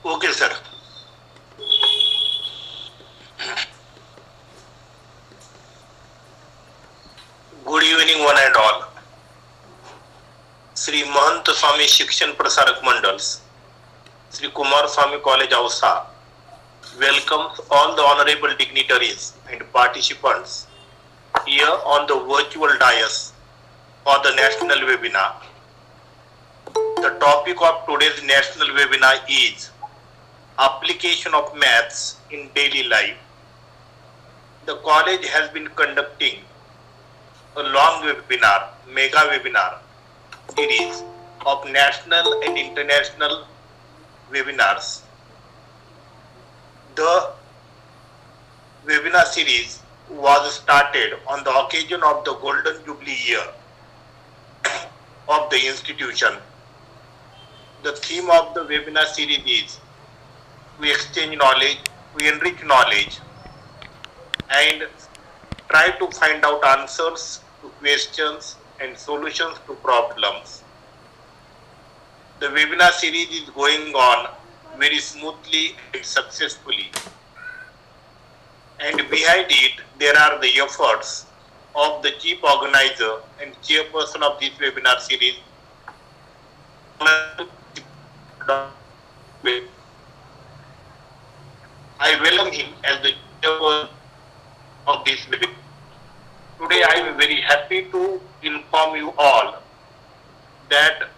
Okay, sir. Good evening, one and all. Shri Mahant Swami Shikshan Prasarak Mandals, Shri Kumarswami College Ausa welcomes all the honorable dignitaries and participants here on the virtual dais for the national webinar. The topic of today's national webinar is application of maths in daily life. The college has been conducting a long webinar, mega webinar series of national and international webinars. The webinar series was started on the occasion of the Golden Jubilee year of the institution. The theme of the webinar series is we exchange knowledge, we enrich knowledge, and try to find out answers to questions and solutions to problems. The webinar series is going on very smoothly and successfully. And behind it, there are the efforts of the chief organizer and chairperson of this webinar series. I welcome him as the chairperson of this webinar. Today I am very happy to inform you all that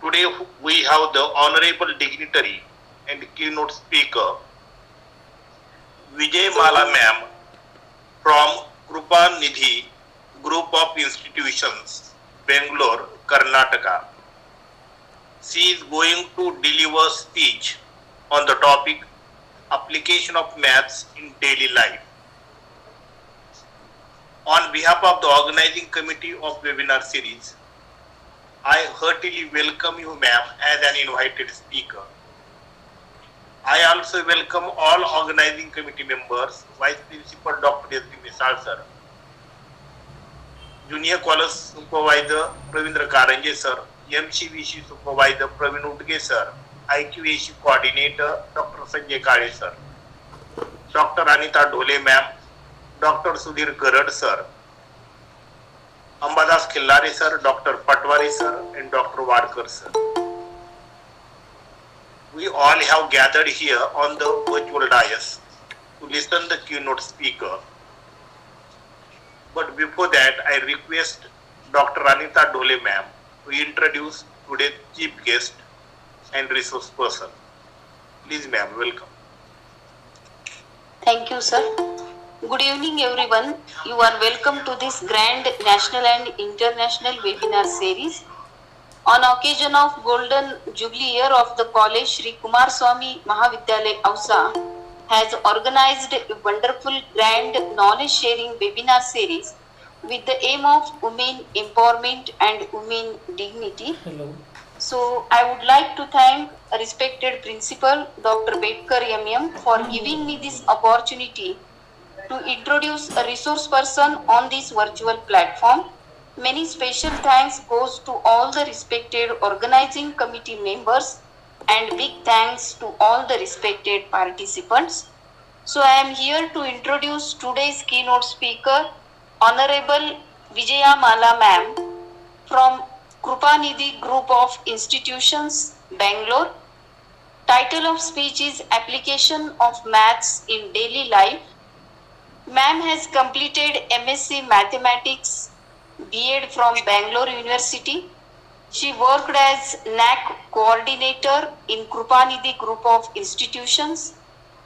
today we have the honorable dignitary and keynote speaker Vijayamala ma'am from Krupanidhi group of institutions, Bangalore, Karnataka. She is going to deliver speech on the topic application of maths in daily life. On behalf of the organizing committee of webinar series, I heartily welcome you, ma'am, as an invited speaker. I also welcome all organizing committee members, Vice Principal Dr. S.B. Misal sir, Junior College Supervisor Pravindra Karanje sir, MCVC Supervisor Pravin Udge sir, IQAC Coordinator Dr. Sanjay Kare sir, Dr. Anita Dhole ma'am, Dr. Sudhir Garad sir, Ambadas Khillare sir, Dr. Patwari sir, and Dr. Wadkar sir. We all have gathered here on the virtual dais to listen to the keynote speaker. But before that, I request Dr. Anita Dhole ma'am to introduce today's chief guest and resource person. Please ma'am, welcome. Thank you, sir. Good evening, everyone. You are welcome to this grand national and international webinar series. On occasion of Golden Jubilee year of the college, Shri Kumarswami Mahavidyalaya Ausa has organized a wonderful grand knowledge sharing webinar series with the aim of women empowerment and women dignity. Hello. So I would like to thank respected principal Dr. Bedkar MM for giving me this opportunity to introduce a resource person on this virtual platform. Many special thanks goes to all the respected organizing committee members and big thanks to all the respected participants. So I am here to introduce today's keynote speaker, Honorable Vijayamala ma'am from Krupanidhi group of institutions, Bangalore. Title of speech is Application of Maths in Daily Life. Ma'am has completed MSc Mathematics, B.Ed from Bangalore University. She worked as NAC coordinator in Krupanidhi group of institutions.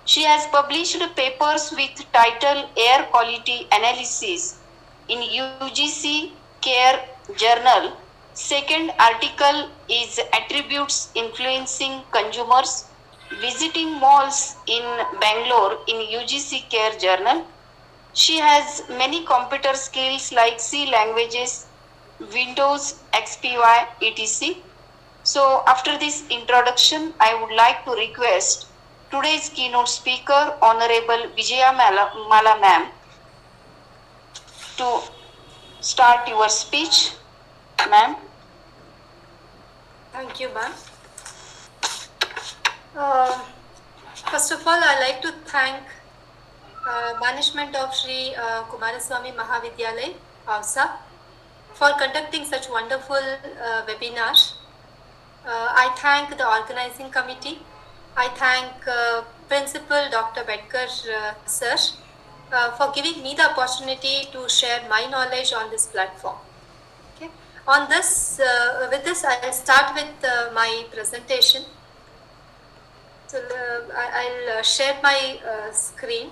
She has published papers with title Air Quality Analysis in UGC Care Journal. Second article is Attributes Influencing Consumers, Visiting Malls in Bangalore in UGC Care Journal. She has many computer skills like C languages, Windows, XPY, etc. So after this introduction, I would like to request today's keynote speaker, Honorable Vijayamala ma'am, to start your speech. Ma'am. Thank you, ma'am. First of all, I like to thank management of Shri Kumarswami Mahavidyalaya, Ausa, for conducting such wonderful webinar. I thank the organizing committee. I thank Principal Dr. Bedkar sir for giving me the opportunity to share my knowledge on this platform. Okay. On this, with this, I'll start with my presentation. So I'll share my screen.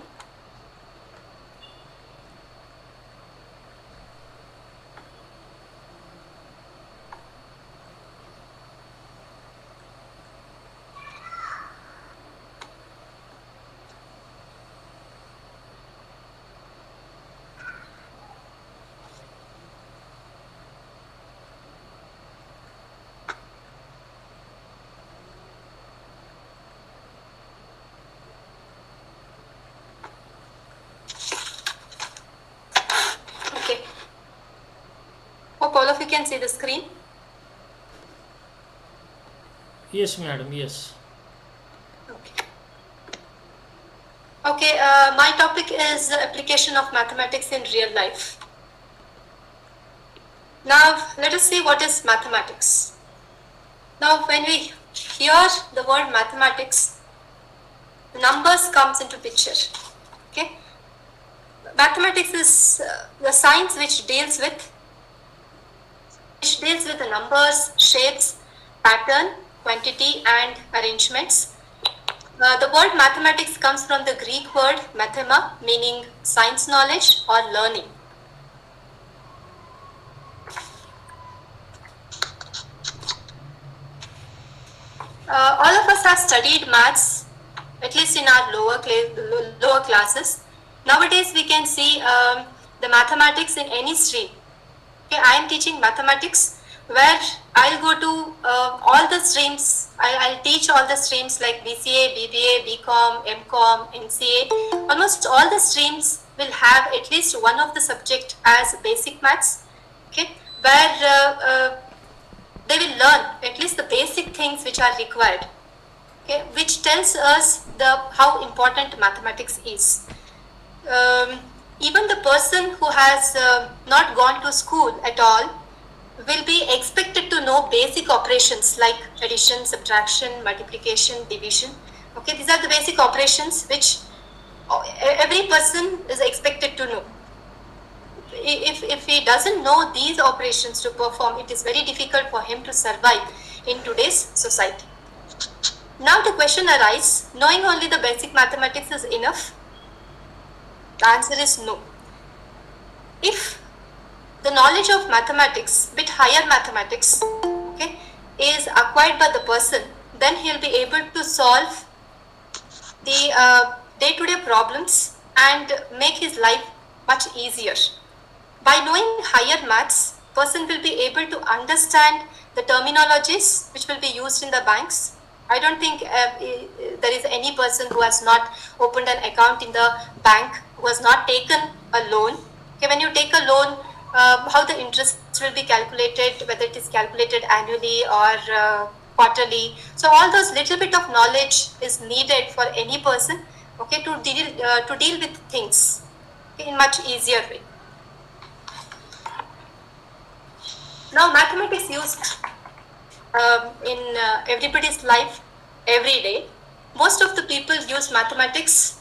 Okay. Hope all of you can see the screen. Yes, madam, yes. Okay. Okay, my topic is the application of mathematics in real life. Now, let us see what is mathematics. Now, when we hear the word mathematics, numbers comes into picture. Okay, mathematics is the science which deals with the numbers, shapes, pattern, quantity, and arrangements. The word mathematics comes from the Greek word mathema, meaning science knowledge or learning. All of us have studied maths, at least in our lower classes. Nowadays, we can see the mathematics in any stream. Okay, I am teaching mathematics where I'll go to all the streams. I'll teach all the streams like BCA, BBA, BCom, MCom, MCA. Almost all the streams will have at least one of the subject as basic maths. Okay, where they will learn at least the basic things which are required. Okay, which tells us how important mathematics is. Even the person who has not gone to school at all will be expected to know basic operations like addition, subtraction, multiplication, division. Okay, these are the basic operations which every person is expected to know. If he doesn't know these operations to perform, it is very difficult for him to survive in today's society. Now the question arises, knowing only the basic mathematics is enough? The answer is no. If the knowledge of mathematics, bit higher mathematics, okay, is acquired by the person, then he'll be able to solve the day-to-day problems and make his life much easier. By knowing higher maths, person will be able to understand the terminologies which will be used in the banks. I don't think there is any person who has not opened an account in the bank, who has not taken a loan. Okay, when you take a loan, how the interest will be calculated, whether it is calculated annually or quarterly. So all those little bit of knowledge is needed for any person, okay, to deal with things in much easier way. Now mathematics used in everybody's life every day. Most of the people use mathematics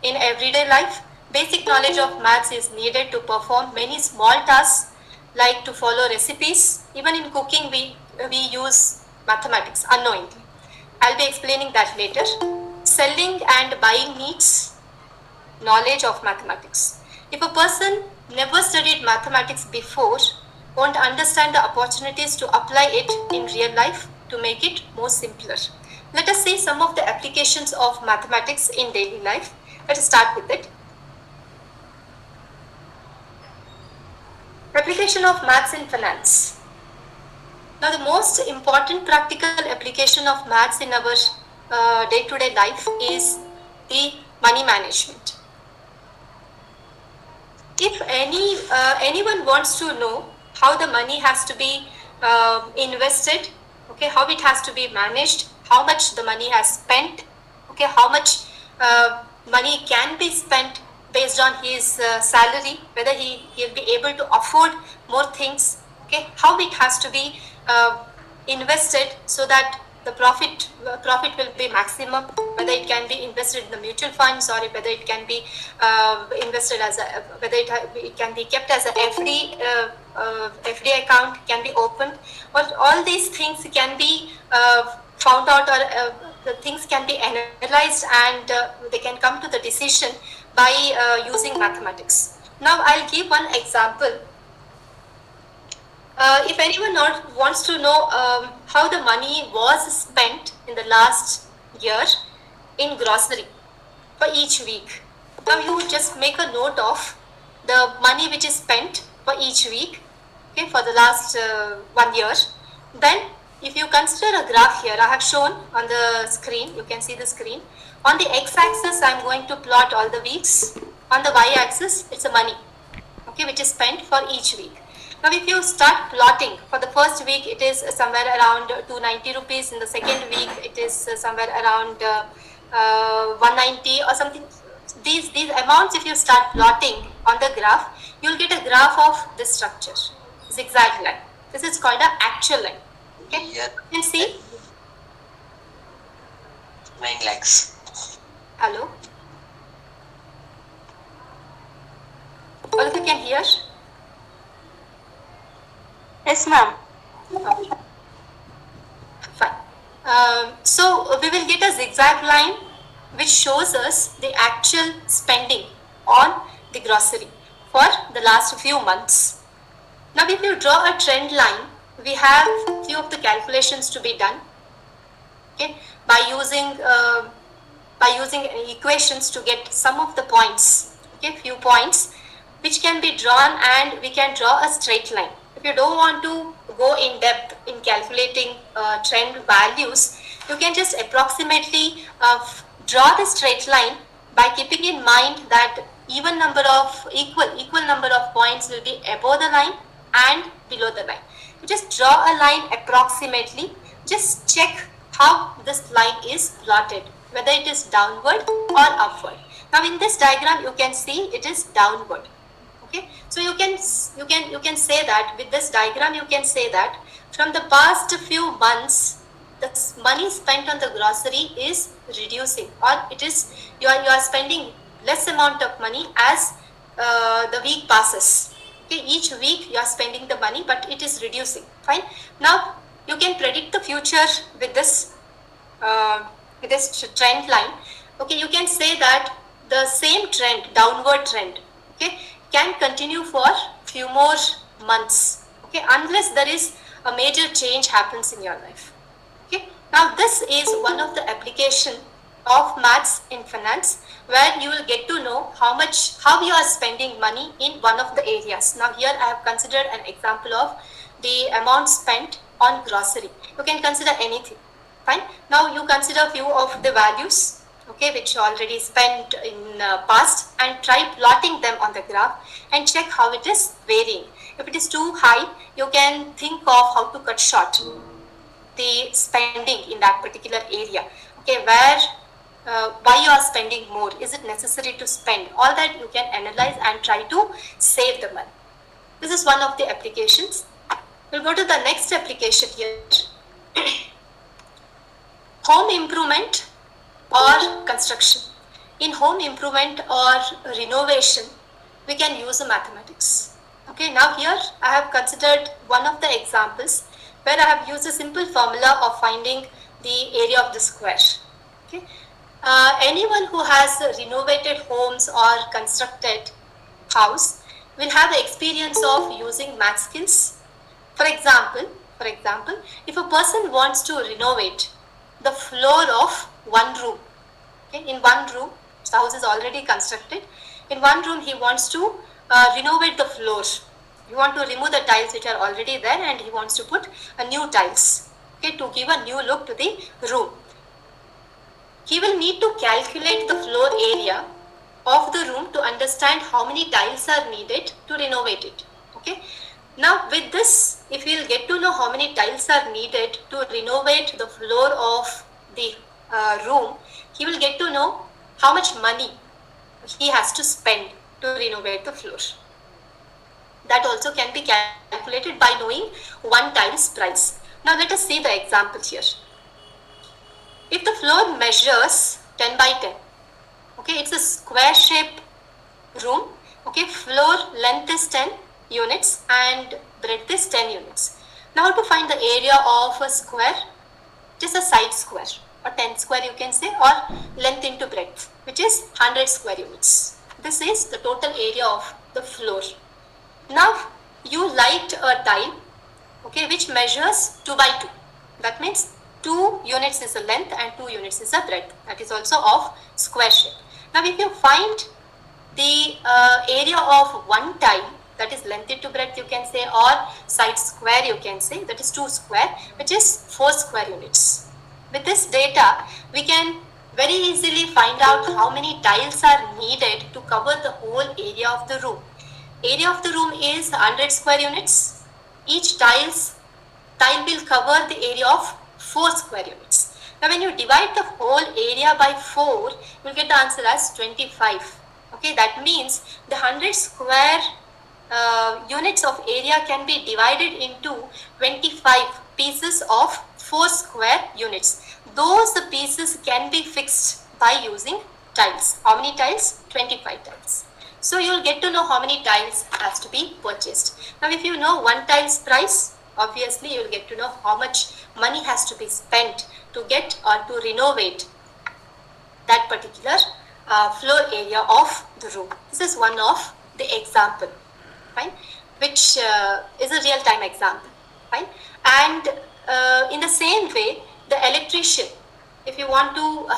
in everyday life. Basic knowledge of maths is needed to perform many small tasks like to follow recipes. Even in cooking we use mathematics unknowingly. I'll be explaining that later. Selling and buying needs knowledge of mathematics. If a person never studied mathematics before, won't understand the opportunities to apply it in real life to make it more simpler. Let us see some of the applications of mathematics in daily life. Let us start with it. Application of maths in finance. Now the most important practical application of maths in our day-to-day life is the money management. If anyone wants to know how the money has to be invested, okay, how it has to be managed, how much the money has spent, okay, how much money can be spent based on his salary, whether he'll be able to afford more things, okay, how it has to be invested so that the profit will be maximum, whether it can be invested in the mutual funds or whether it can be invested as a, whether it can be kept as a FD account can be opened, or all these things can be found out, or the things can be analyzed, and they can come to the decision by using mathematics. Now I'll give one example. If anyone wants to know how the money was spent in the last year in grocery for each week, now you just make a note of the money which is spent for each week, okay, for the last 1 year. Then if you consider a graph here, I have shown on the screen, you can see the screen. On the x-axis, I am going to plot all the weeks. On the y-axis, it's a money, okay, which is spent for each week. Now, if you start plotting, for the first week, it is somewhere around 290 rupees. In the second week, it is somewhere around 190 or something. These amounts, if you start plotting on the graph, you'll get a graph of this structure, zigzag line. This is called an actual line. Okay, Yeah. you can see. 9 lakhs. Hello. All of you can hear? Yes, ma'am. Okay. Fine. So we will get a zigzag line which shows us the actual spending on the grocery for the last few months. Now, if you draw a trend line, we have few of the calculations to be done. Okay, by using equations to get some of the points. Okay, few points which can be drawn, and we can draw a straight line. If you don't want to go in depth in calculating trend values, you can just approximately draw the straight line by keeping in mind that equal number of points will be above the line and below the line. You just draw a line approximately. Just check how this line is plotted, whether it is downward or upward. Now, in this diagram, you can see it is downward. Okay, so you can say that with this diagram, you can say that from the past few months, the money spent on the grocery is reducing, or it is you are spending less amount of money as the week passes. Okay, each week you are spending the money, but it is reducing. Fine. Now you can predict the future with this trend line. Okay, you can say that the same trend, downward trend, okay, can continue for few more months, okay, unless there is a major change happens in your life. Okay, now this is one of the application of maths in finance, where you will get to know how you are spending money in one of the areas. Now here I have considered an example of the amount spent on grocery. You can consider anything. Fine. Now you consider few of the values, okay, which already spent in past, and try plotting them on the graph and check how it is varying. If it is too high, you can think of how to cut short the spending in that particular area. Okay, why you are spending more? Is it necessary to spend? All that you can analyze and try to save the money. This is one of the applications. We'll go to the next application here. Home improvement or construction. In home improvement or renovation, we can use mathematics. Okay, now here I have considered one of the examples where I have used a simple formula of finding the area of the square. Okay, anyone who has renovated homes or constructed house will have the experience of using math skills. For example, if a person wants to renovate the floor of one room, okay, in one room, the house is already constructed. In one room, he wants to renovate the floor. He wants to remove the tiles which are already there, and he wants to put a new tiles, okay, to give a new look to the room. He will need to calculate the floor area of the room to understand how many tiles are needed to renovate it. Okay. Now with this, if we will get to know how many tiles are needed to renovate the floor of the room, he will get to know how much money he has to spend to renovate the floor. That also can be calculated by knowing one tile's price. Now let us see the example here. If the floor measures 10 by 10, okay, it's a square shape room, okay, floor length is 10 units and breadth is 10 units. Now how to find the area of a square? Just a side square, or 10 square you can say, or length into breadth, which is 100 square units. This is the total area of the floor. Now you light a tile, okay, which measures 2 by 2. That means 2 units is the length and 2 units is the breadth. That is also of square shape. Now if you find the area of one tile, that is length into breadth you can say, or side square you can say, that is 2 square, which is 4 square units. With this data, we can very easily find out how many tiles are needed to cover the whole area of the room. Area of the room is 100 square units. Each tile will cover the area of 4 square units. Now when you divide the whole area by 4, you will get the answer as 25. Okay, that means the 100 square units of area can be divided into 25 pieces of 4 square units. Those pieces can be fixed by using tiles. How many tiles? 25 tiles. So you will get to know how many tiles has to be purchased. Now if you know one tile's price, obviously you will get to know how much money has to be spent to get or to renovate that particular floor area of the room. This is one of the example, fine, which is a real-time example, fine. And in the same way, the electrician, if you want to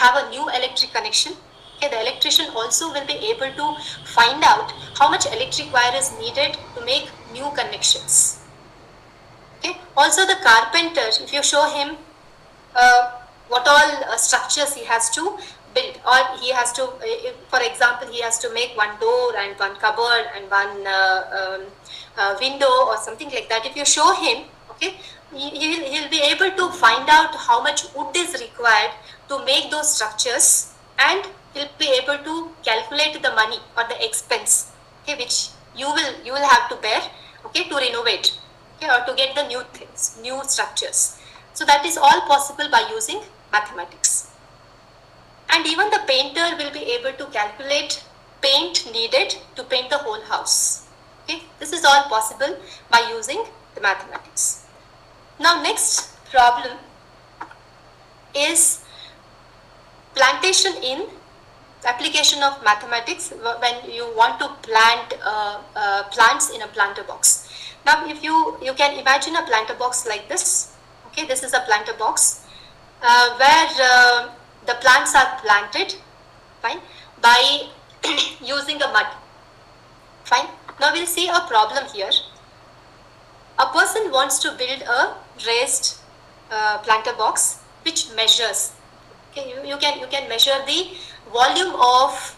have a new electric connection, okay, the electrician also will be able to find out how much electric wire is needed to make new connections. Okay. Also the carpenter, if you show him what all structures he has to build, or he has to, for example, he has to make one door and one cupboard and one window or something like that. If you show him, okay, he'll be able to find out how much wood is required to make those structures, and he'll be able to calculate the money or the expense, okay, which you will have to bear, okay, to renovate, okay, or to get the new things, new structures. So that is all possible by using mathematics. And even the painter will be able to calculate paint needed to paint the whole house. Okay, this is all possible by using the mathematics. Now next problem is plantation in application of mathematics when you want to plant plants in a planter box. Now if you can imagine a planter box like this. Okay, this is a planter box where the plants are planted, fine, by using a mud, fine. Now we'll see a problem here. A person wants to build a raised planter box which measures, okay, you can measure the volume of,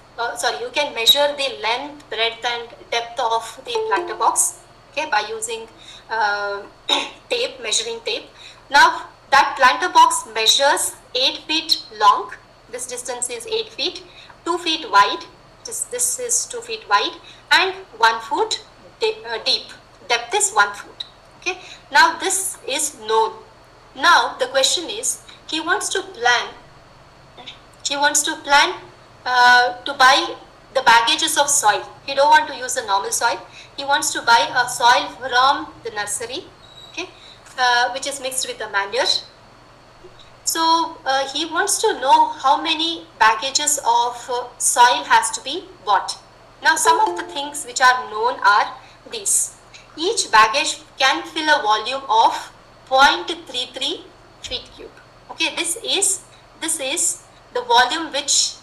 you can measure the length, breadth and depth of the planter box, okay, by using tape, measuring tape. Now that planter box measures 8 feet long, this distance is 8 feet, 2 feet wide, this is 2 feet wide, and 1 foot deep, depth is 1 foot. Okay, now this is known. Now the question is, he wants to plan to buy the baggages of soil. He don't want to use the normal soil. He wants to buy a soil from the nursery, okay, which is mixed with the manure. So he wants to know how many baggages of soil has to be bought. Now some of the things which are known are these. Each baggage can fill a volume of 0.33 feet cube. Okay, this is the volume which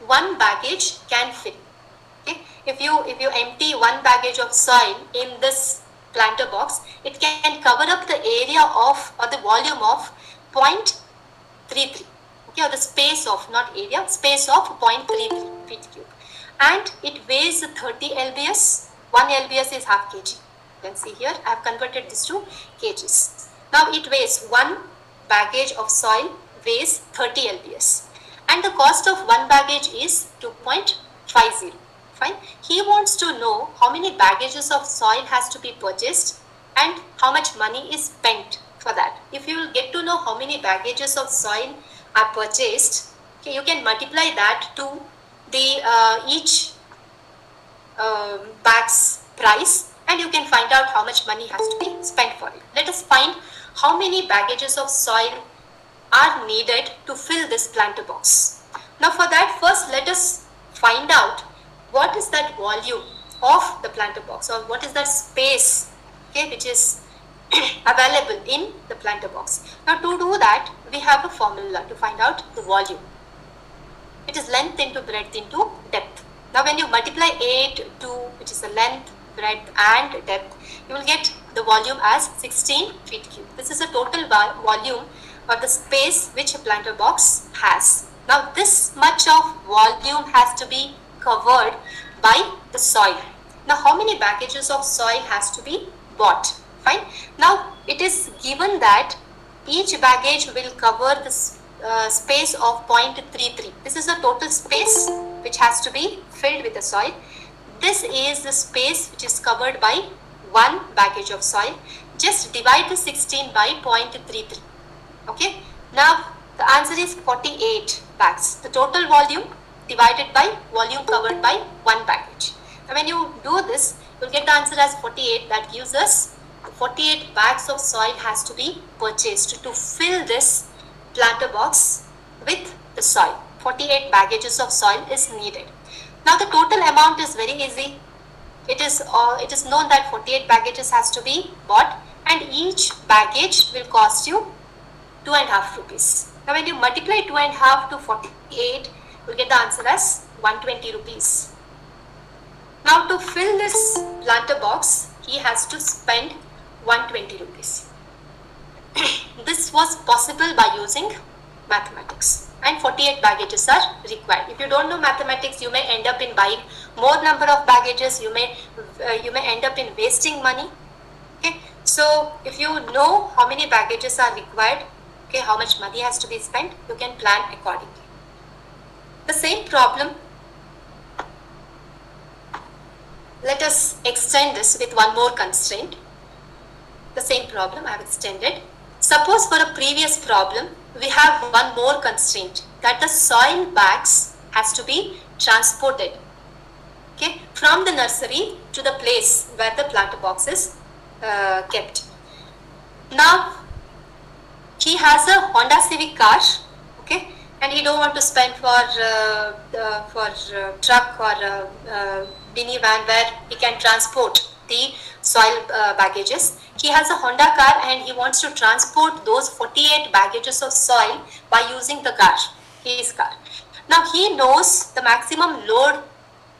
one baggage can fill. Okay, if you empty one baggage of soil in this planter box, it can cover up the area of, or the volume of 0.33, okay, or the space of, not area, space of 0.33 feet cube, and it weighs 30 lbs. 1 lbs is half kg. You can see here I have converted this to kgs. Now it weighs one baggage of soil weighs 30 lbs and the cost of one baggage is 2.50. Fine. He wants to know how many baggages of soil has to be purchased and how much money is spent for that. If you will get to know how many baggages of soil are purchased, okay, you can multiply that to the each bag's price and you can find out how much money has to be spent for it. Let us find how many baggages of soil are needed to fill this planter box. Now for that, first let us find out what is that volume of the planter box or what is that space, okay, which is available in the planter box. Now to do that, we have a formula to find out the volume. It is length into breadth into depth. Now when you multiply 8 to, which is the length, breadth and depth, you will get the volume as 16 feet cube. This is the total volume or the space which a planter box has. Now this much of volume has to be covered by the soil. Now how many baggages of soil has to be bought? Fine. Now it is given that each baggage will cover the space of 0.33. This is the total space which has to be filled with the soil. This is the space which is covered by one baggage of soil. Just divide the 16 by 0.33. Okay. Now the answer is 48 bags. The total volume divided by volume covered by one baggage. Now when you do this, you will get the answer as 48. That gives us 48 bags of soil has to be purchased to fill this planter box with the soil. 48 baggages of soil is needed. Now the total amount is very easy. It is known that 48 baggages has to be bought and each baggage will cost you 2.5 rupees. Now when you multiply 2.5 to 48, you will get the answer as 120 rupees. Now to fill this planter box, he has to spend 120 rupees. This was possible by using mathematics and 48 baggages are required. If you don't know mathematics, you may end up in buying more number of baggages. You may end up in wasting money. Okay, so if you know how many baggages are required, okay, how much money has to be spent, you can plan accordingly. The same problem, let us extend this with one more constraint. The same problem I have extended. Suppose for a previous problem, we have one more constraint that the soil bags has to be transported, okay, from the nursery to the place where the planter box is kept. Now he has a Honda Civic car, okay, and he don't want to spend for truck or minivan where he can transport the soil baggages. He has a Honda car and he wants to transport those 48 baggages of soil by using the car, his car. Now he knows the maximum load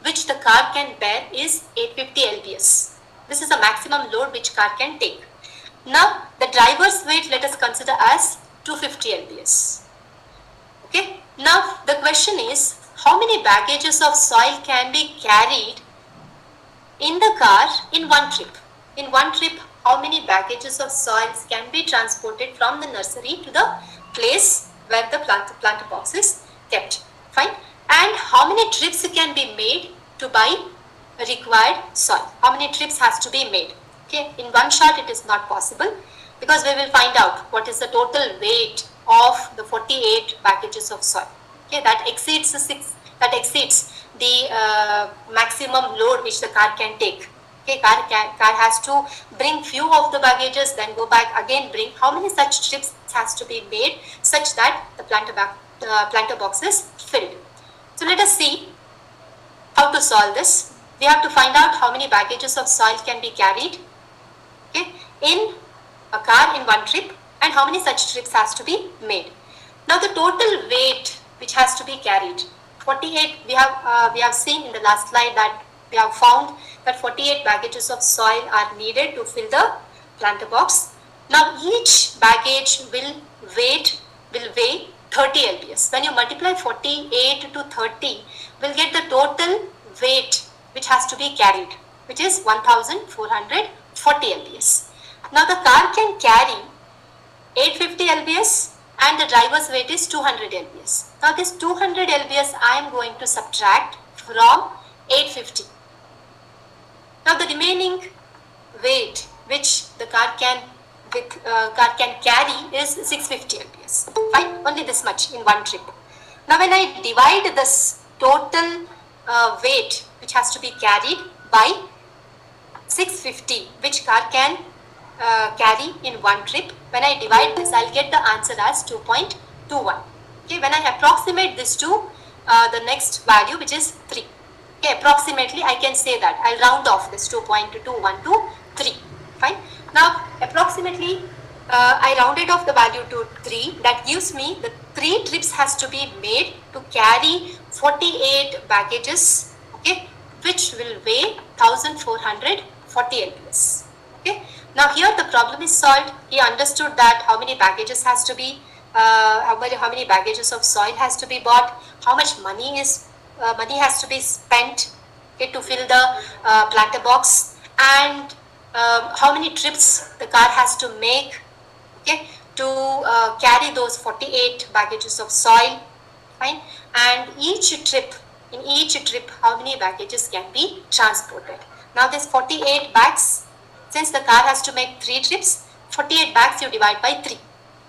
which the car can bear is 850 lbs. This is the maximum load which car can take. Now the driver's weight let us consider as 250 lbs. Okay. Now the question is how many baggages of soil can be carried in the car in one trip? In one trip, how many baggages of soils can be transported from the nursery to the place where the planter box is kept? Fine. And how many trips can be made to buy required soil? How many trips has to be made? Okay. In one shot, it is not possible because we will find out what is the total weight of the 48 baggages of soil. Okay. That exceeds the maximum load which the car can take. Okay, car has to bring few of the baggages, then go back again bring. How many such trips has to be made such that the planter box is filled? So let us see how to solve this. We have to find out how many baggages of soil can be carried, okay, in a car in one trip and how many such trips has to be made. Now the total weight which has to be carried, 48, we have seen in the last slide that we have found that 48 baggages of soil are needed to fill the planter box. Now each baggage will weigh 30 lbs. When you multiply 48 to 30, we'll get the total weight which has to be carried, which is 1440 lbs. Now the car can carry 850 lbs and the driver's weight is 200 lbs. Now this 200 lbs I am going to subtract from 850. Now the remaining weight which the car can carry is 650 lbs. Fine, only this much in one trip. Now when I divide this total weight which has to be carried by 650 which car can carry in one trip, when I divide this I'll get the answer as 2.21. Okay, when I approximate this to the next value which is 3. Okay, approximately I can say that I'll round off this 2.21 to 3. Fine. Now approximately I rounded off the value to 3. That gives me the 3 trips has to be made to carry 48 baggages, okay, which will weigh 1440 lbs. Okay. Now here the problem is solved. He understood that how many baggages has to be, how many baggages of soil has to be bought, how much money has to be spent, okay, to fill the planter box, and how many trips the car has to make, okay, to carry those 48 baggages of soil. Fine. And in each trip how many baggages can be transported. Now this 48 bags, since the car has to make 3 trips, 48 bags you divide by 3.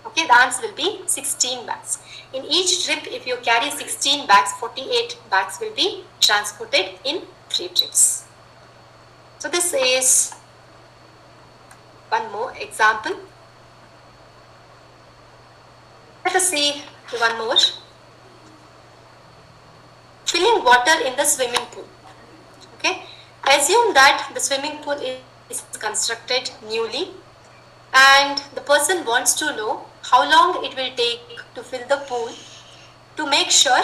Okay, the answer will be 16 bags. In each trip, if you carry 16 bags, 48 bags will be transported in 3 trips. So this is one more example. Let us see one more. Filling water in the swimming pool. Okay, assume that the swimming pool is constructed newly and the person wants to know how long it will take to fill the pool to make sure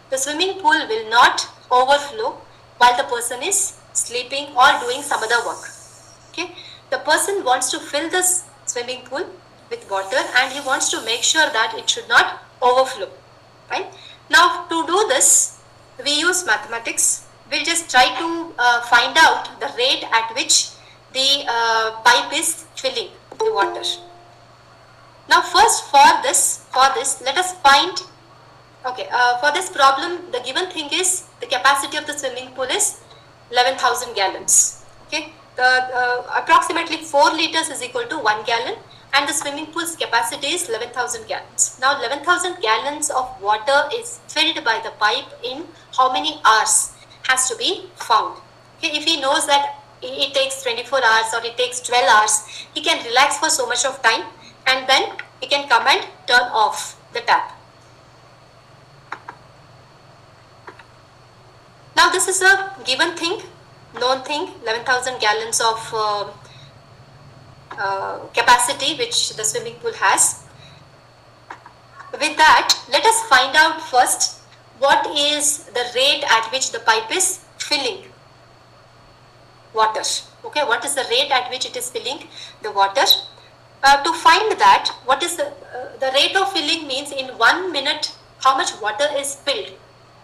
the swimming pool will not overflow while the person is sleeping or doing some other work. Okay, the person wants to fill this swimming pool with water and he wants to make sure that it should not overflow. Right? Now to do this, we use mathematics. We'll just try to find out the rate at which the pipe is filling the water. Now first for this let us find, okay, for this problem the given thing is the capacity of the swimming pool is 11,000 gallons. Okay, the approximately 4 liters is equal to 1 gallon and the swimming pool's capacity is 11,000 gallons. Now 11,000 gallons of water is filled by the pipe in how many hours has to be found. Okay, if he knows that it takes 24 hours or it takes 12 hours, he can relax for so much of time and then he can come and turn off the tap. Now this is a given thing, known thing, 11,000 gallons of capacity which the swimming pool has. With that, let us find out first what is the rate at which the pipe is filling water. Okay, what is the rate at which it is filling the water? To find that, what is the rate of filling means in 1 minute how much water is filled.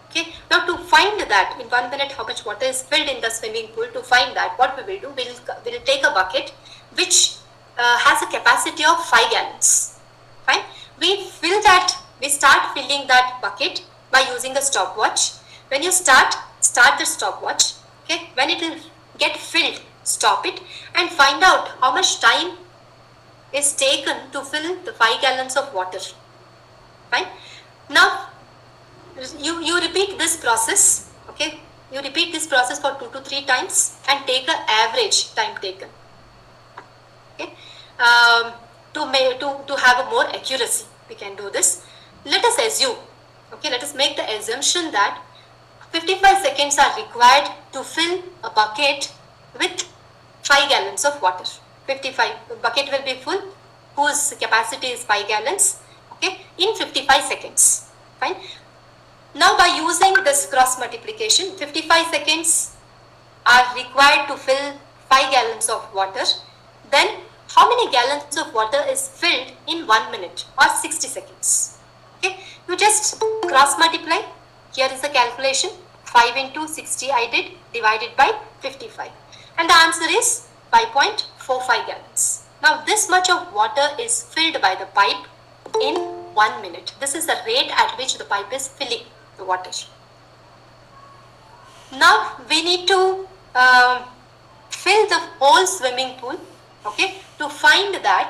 Okay, now to find that in 1 minute how much water is filled in the swimming pool, to find that what we will do, we will take a bucket which has a capacity of 5 gallons. Fine, we start filling that bucket by using a stopwatch. When you start the stopwatch. Okay, when it will get filled, stop it and find out how much time is taken to fill the 5 gallons of water. Fine. Now you repeat this process. Okay, you repeat this process for 2 to 3 times and take an average time taken. Okay, to have a more accuracy, we can do this. Let us assume. Okay, let us make the assumption that 55 seconds are required to fill a bucket with 5 gallons of water. 55 bucket will be full whose capacity is 5 gallons, okay, in 55 seconds. Fine. Now by using this cross multiplication, 55 seconds are required to fill 5 gallons of water. Then how many gallons of water is filled in 1 minute or 60 seconds? Okay, you just cross multiply. Here is the calculation, 5 into 60 I did, divided by 55. And the answer is 5.45 gallons. Now this much of water is filled by the pipe in 1 minute. This is the rate at which the pipe is filling the water. Now we need to fill the whole swimming pool. Okay, to find that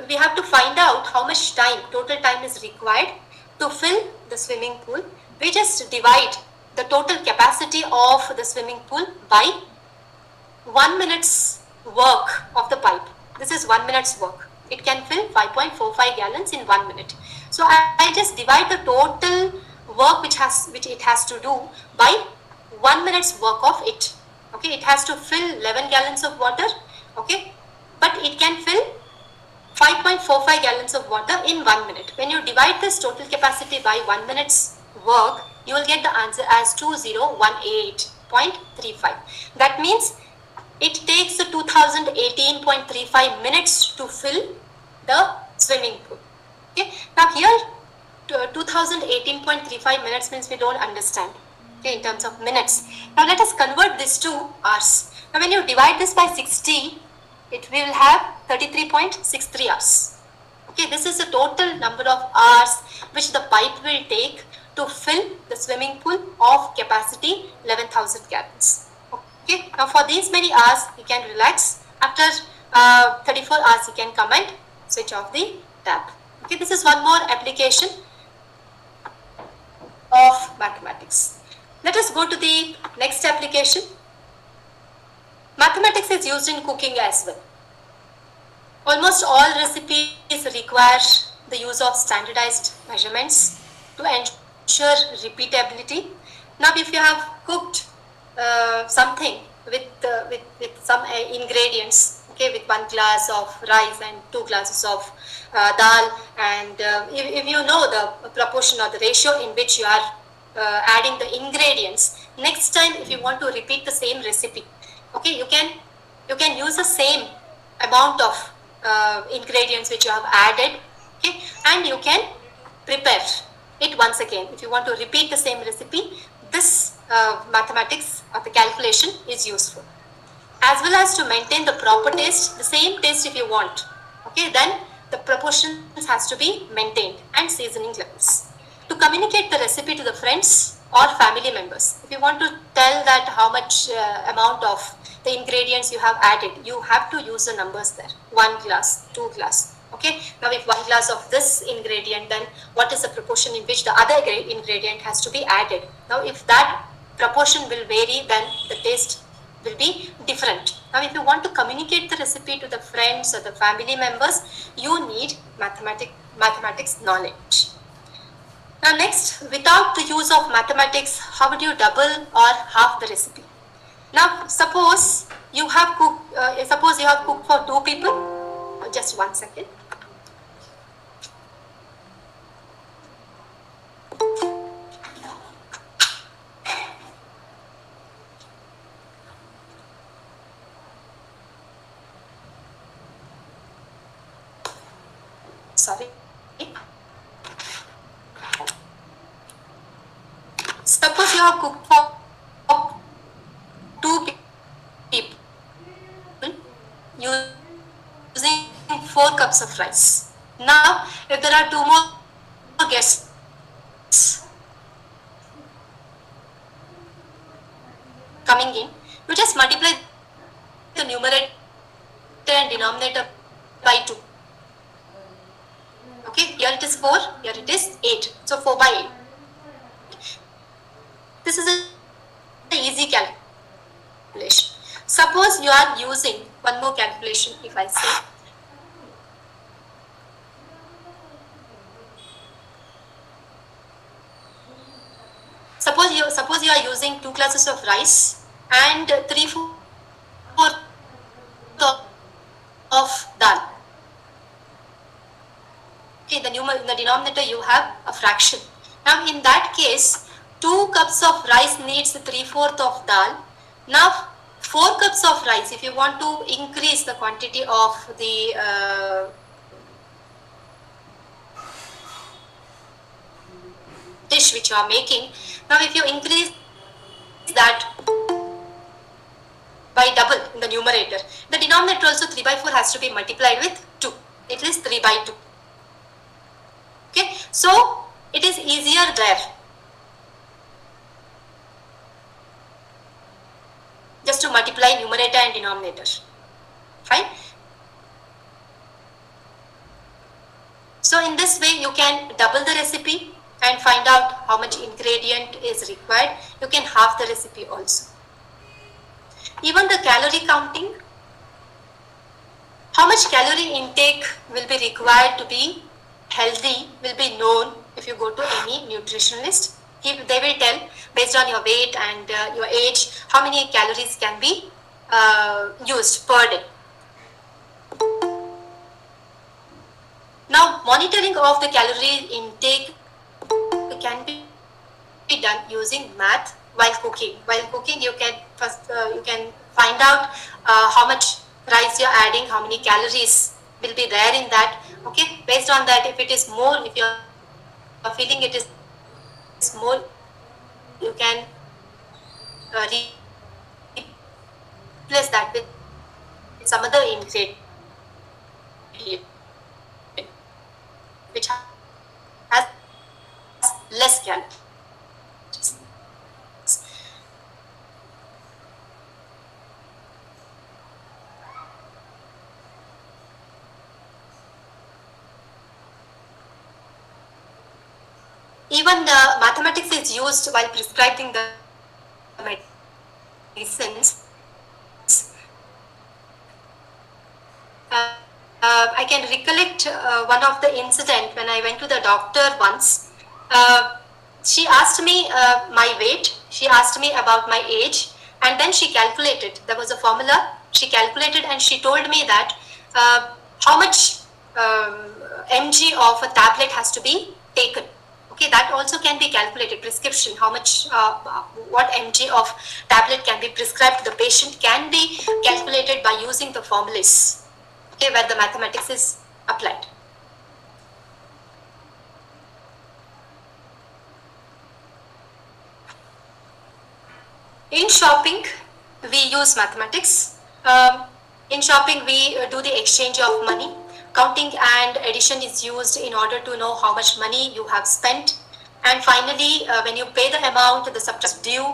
we have to find out how much time, total time is required to fill the swimming pool. We just divide the total capacity of the swimming pool by 1 minute's work of the pipe. This is 1 minute's work. It can fill 5.45 gallons in 1 minute. So I just divide the total work which it has to do by 1 minute's work of it. Okay, it has to fill 11 gallons of water. Okay, but it can fill 5.45 gallons of water in 1 minute. When you divide this total capacity by 1 minute's work, you will get the answer as 2018.35. That means it takes 2018.35 minutes to fill the swimming pool. Okay, now here 2018.35 minutes means we don't understand. Okay, in terms of minutes. Now let us convert this to hours. Now when you divide this by 60, it will have 33.63 hours. Okay, this is the total number of hours which the pipe will take to fill the swimming pool of capacity 11,000 gallons. Okay, now for these many hours you can relax. After 34 hours you can come and switch off the tap. Okay, this is one more application of mathematics. Let us go to the next application. Mathematics is used in cooking as well. Almost all recipes require the use of standardized measurements to ensure repeatability. Now if you have cooked something with some ingredients, okay, with 1 glass of rice and 2 glasses of dal, and if you know the proportion or the ratio in which you are adding the ingredients, next time if you want to repeat the same recipe, okay, you can use the same amount of ingredients which you have added, okay, and you can prepare it once again. If you want to repeat the same recipe, this mathematics or the calculation is useful, as well as to maintain the proper taste, the same taste if you want, okay, then the proportions has to be maintained, and seasoning levels. To communicate the recipe to the friends or family members, if you want to tell that how much amount of the ingredients you have added, you have to use the numbers there. 1 glass, 2 glass. Okay, now if 1 glass of this ingredient, then what is the proportion in which the other ingredient has to be added? Now if that proportion will vary, then the taste will be different. Now if you want to communicate the recipe to the friends or the family members, you need mathematics knowledge. Now next, without the use of mathematics, how would you double or half the recipe? Now suppose you have cooked for 2 people. Just 1 second. Sorry. Suppose you have cooked for 2 people using 4 cups of rice. Now, if there are 2 more guests, coming in, you just multiply the numerator and denominator by 2. Okay, here it is 4, here it is 8. So 4 by 8. This is an easy calculation. Suppose you are using one more calculation, if I say. Suppose you are using 2 glasses of rice and 3/4 of dal. Okay, in the denominator you have a fraction. Now in that case, 2 cups of rice needs 3/4 of dal. Now 4 cups of rice, if you want to increase the quantity of the dish which you are making, now if you increase that by double in the numerator, the denominator also 3/4 has to be multiplied with 2. It is 3/2. Okay, So it is easier there. Just to multiply numerator and denominator. Fine. So in this way you can double the recipe and find out how much ingredient is required. You can halve the recipe also. Even the calorie counting, how much calorie intake will be required to be healthy will be known if you go to any nutritionist. They will tell based on your weight and your age how many calories can be used per day. Now monitoring of the calorie intake can be done using math while cooking. While cooking you can first you can find out how much rice you are adding, how many calories will be there in that. Okay, based on that, if it is more, if you are feeling it is more, you can replace that with some other ingredient which has less calories. Even the mathematics is used while prescribing the medicines. I can recollect one of the incident when I went to the doctor once. She asked me my weight, she asked me about my age, and then she calculated. There was a formula, she calculated and she told me that how much mg of a tablet has to be taken. Okay, that also can be calculated. Prescription, how much, what mg of tablet can be prescribed to the patient can be calculated by using the formulas. Okay, where the mathematics is applied. In shopping, we use mathematics. In shopping, we do the exchange of money. Counting and addition is used in order to know how much money you have spent. And finally, when you pay the amount, the subtract due.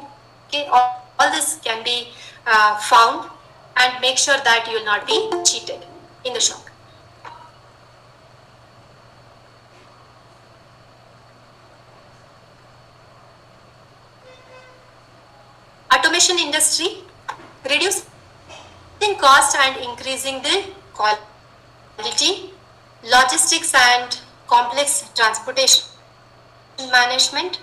Okay, all this can be found, and make sure that you will not be cheated in the shop. Automation industry, reducing cost and increasing the quality, logistics and complex transportation management,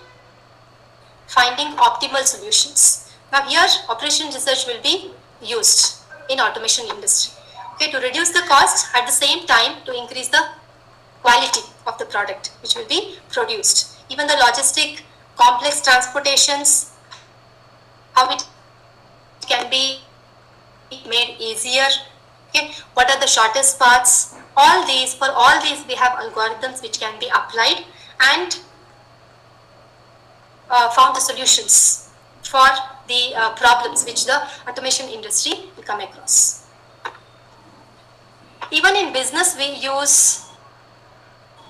finding optimal solutions. Now here operation research will be used in automation industry. Okay, to reduce the cost, at the same time to increase the quality of the product which will be produced. Even the logistic complex transportations, how it can be made easier. Okay, what are the shortest paths? All these, for all these we have algorithms which can be applied and found the solutions for the problems which the automation industry will come across. Even in business we use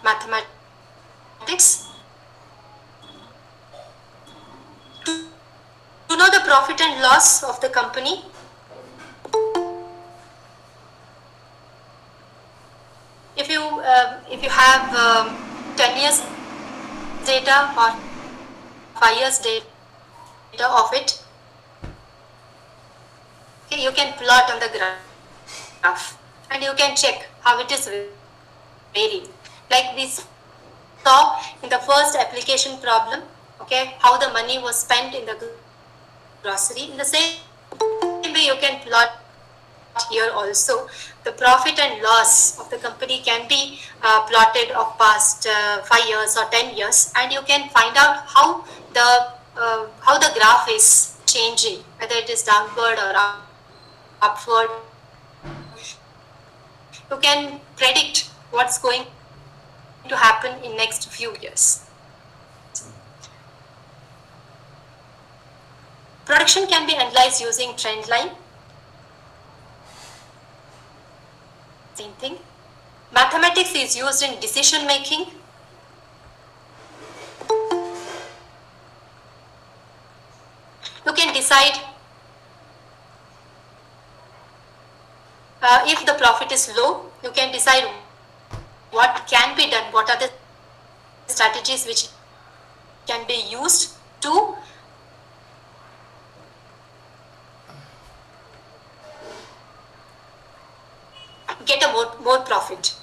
mathematics to know the profit and loss of the company. If you have 10 years data or 5 years data of it, okay, you can plot on the graph and you can check how it is varying. Like we saw in the first application problem, okay, how the money was spent in the grocery. In the same way, you can plot here also. The profit and loss of the company can be plotted of past 5 years or 10 years, and you can find out how the graph is changing, whether it is downward or upward. You can predict what's going to happen in next few years. Production can be analyzed using trend line. Same thing. Mathematics is used in decision making. decide if the profit is low, you can decide what can be done, what are the strategies which can be used to get a more profit.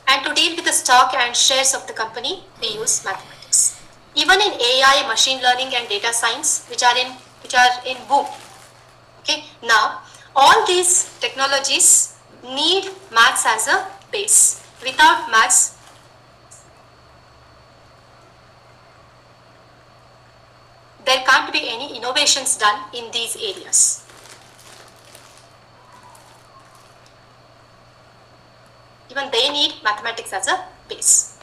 And to deal with the stock and shares of the company, we use mathematics. Even in AI, machine learning, and data science, which are in boom. Okay. Now, all these technologies need maths as a base. Without maths, there can't be any innovations done in these areas. Even they need mathematics as a base.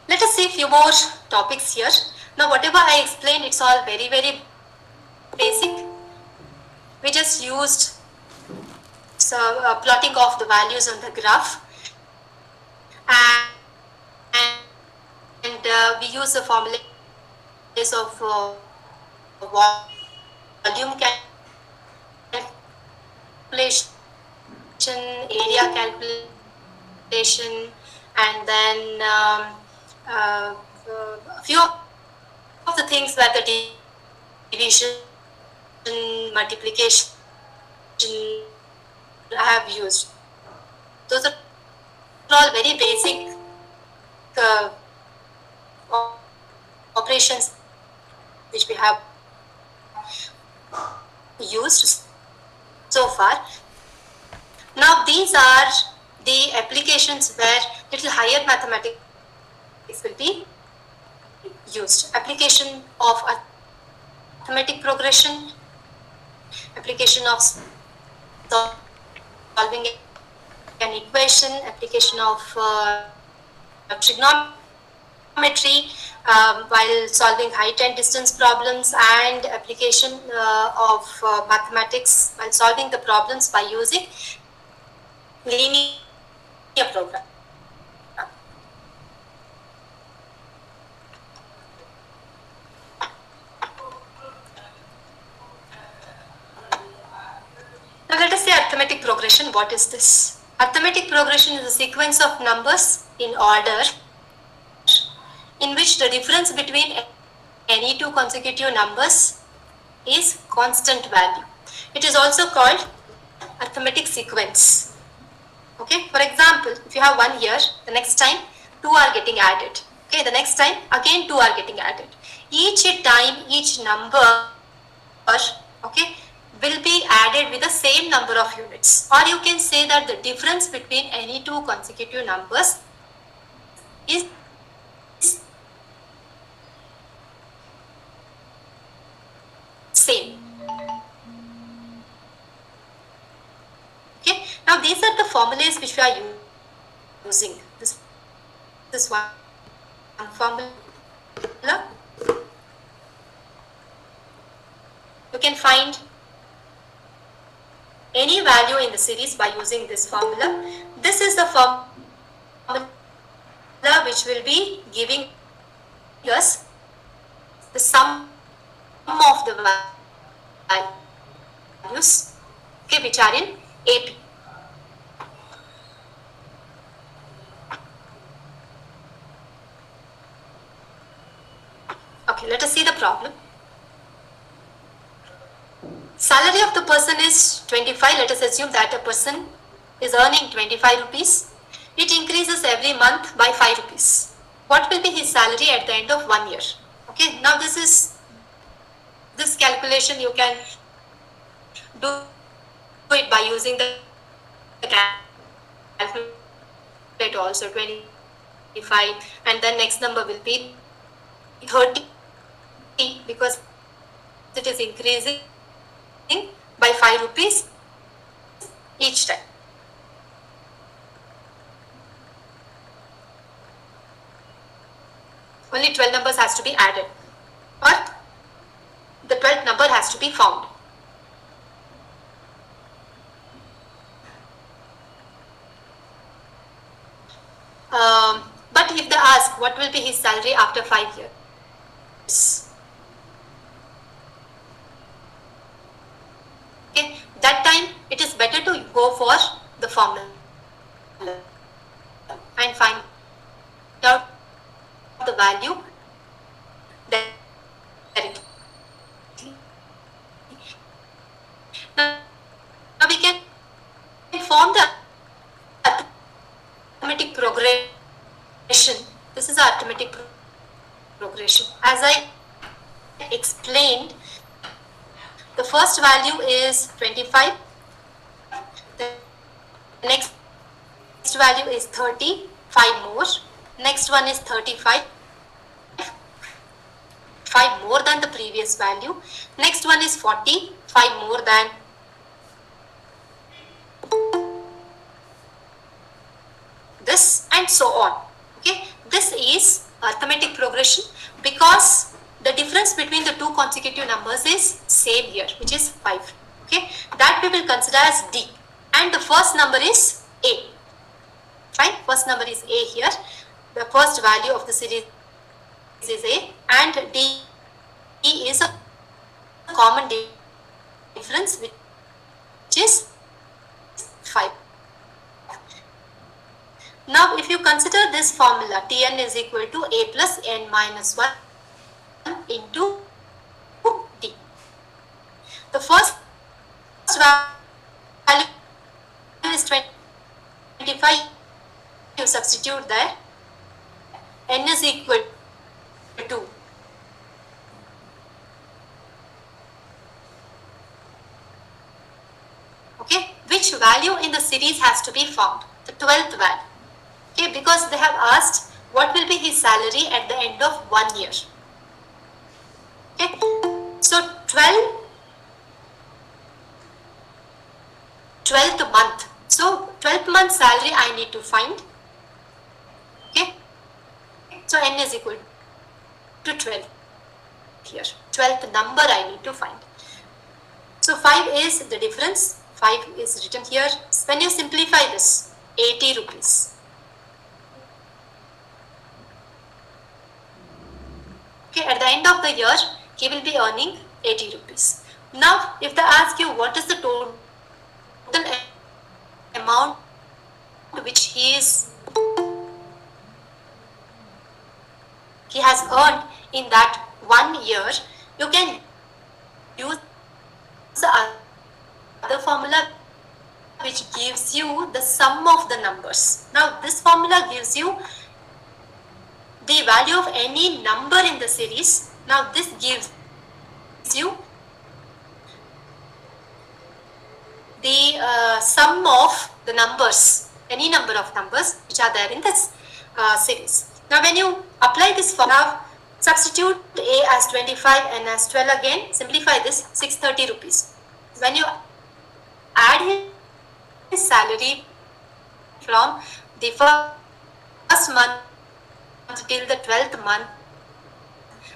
Let us see a few more topics here. Now, whatever I explained, it's all very, very basic. We just used plotting of the values on the graph, and we use the formulas of volume calculation, area calculation, and then a few of the things like the division, multiplication I have used. Those are all very basic operations which we have used so far. Now these are the applications where little higher mathematics will be used. Application of arithmetic progression, application of solving an equation, application of trigonometry while solving height and distance problems, and application of mathematics while solving the problems by using linear program. Now let us say arithmetic progression. What is this? Arithmetic progression is a sequence of numbers in order in which the difference between any two consecutive numbers is constant value. It is also called arithmetic sequence. Okay, for example, if you have 1 here, the next time 2 are getting added. Okay, the next time again 2 are getting added. Each time, each number, okay, will be added with the same number of units. Or you can say that the difference between any two consecutive numbers is same. Okay, now these are the formulas which we are using. This one formula. You can find any value in the series by using this formula. This is the formula which will be giving us the sum of the values, okay, which are in AP. Okay, let us see the problem. Salary of the person is 25. Let us assume that a person is earning 25 rupees. It increases every month by 5 rupees. What will be his salary at the end of 1 year? Okay, now this calculation you can do it by using the calculator also. 25, and then next number will be 30 because it is increasing by 5 rupees each time. Only 12 numbers has to be added, or the 12th number has to be found. asked what will be his salary after 5 years. Okay, that time it is better to go for the formula and find out the value directly. Now we can form the arithmetic progression. This is our arithmetic progression. As I explained, the first value is 25. The next value is 30, 5 more. Next one is 35, 5 more than the previous value. Next one is 40, 5 more than this, and so on. Okay, this is arithmetic progression because the difference between the two consecutive numbers is same here, which is 5. Okay, that we will consider as D, and the first number is A. Fine, first number is A here. The first value of the series is A, and D is a common difference, which is 5. Now, if you consider this formula, Tn is equal to A plus n minus 1 into D. The first value is 25. You substitute there. N is equal to 2. Okay, which value in the series has to be found? The 12th value. Okay, because they have asked what will be his salary at the end of 1 year. Okay, so 12th month. So 12th month salary I need to find. Okay, so n is equal to 12 here. 12th number I need to find. So 5 is the difference. 5 is written here. When you simplify this, 80 rupees. Okay, at the end of the year, he will be earning 80 rupees. Now, if they ask you what is the total amount which he has earned in that 1 year, you can use the other formula which gives you the sum of the numbers. Now, this formula gives you the value of any number in the series. Now, this gives you the sum of the numbers, any number of numbers which are there in this series. Now, when you apply this formula, substitute A as 25 and as 12 again, simplify this, 630 rupees. When you add his salary from the first month till the 12th month,